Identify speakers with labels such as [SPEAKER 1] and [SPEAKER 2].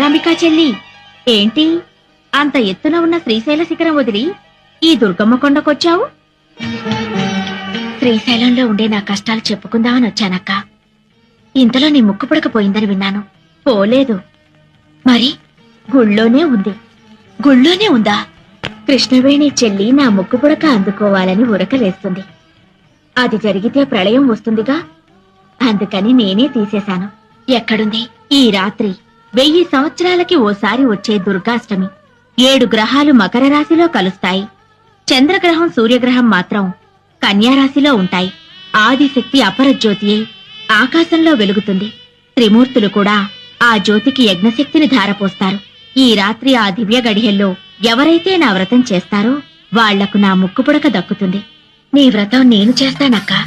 [SPEAKER 1] భ్రమరాంబికా చెల్లి, ఏంటి అంత ఎత్తున ఉన్న శ్రీశైల శిఖరం వదిలి ఈ దుర్గమ్మ కొండకొచ్చావు? శ్రీశైలంలో ఉండే నా కష్టాలు చెప్పుకుందామని వచ్చానక్క. ఇంతలో నీ ముక్కు పుడకపోయిందని విన్నాను. పోలేదు. మరి గుళ్ళోనే ఉంది. గుళ్ళోనే ఉందా? కృష్ణవేణి చెల్లి నా ముక్కు పుడక అందుకోవాలని ఉరకలేస్తుంది. అది జరిగితే ప్రళయం వస్తుందిగా, అందుకని నేనే తీసేశాను. ఎక్కడుంది? ఈ రాత్రి 1000 సంవత్సరాలకి ఓసారి వచ్చే దుర్గాష్టమి. 7 గ్రహాలు మకర రాశిలో కలుస్తాయి. చంద్రగ్రహం సూర్యగ్రహం మాత్రం కన్యారాశిలో ఉంటాయి. ఆదిశక్తి అపరజ్యోతియే ఆకాశంలో వెలుగుతుంది. త్రిమూర్తులు కూడా ఆ జ్యోతికి యజ్ఞశక్తిని ధారపోస్తారు. ఈ రాత్రి ఆ దివ్య గడియల్లో ఎవరైతే నా వ్రతం చేస్తారో వాళ్లకు నా ముక్కుపుడక దక్కుతుంది. నీ వ్రతం నేను చేస్తానక్కా.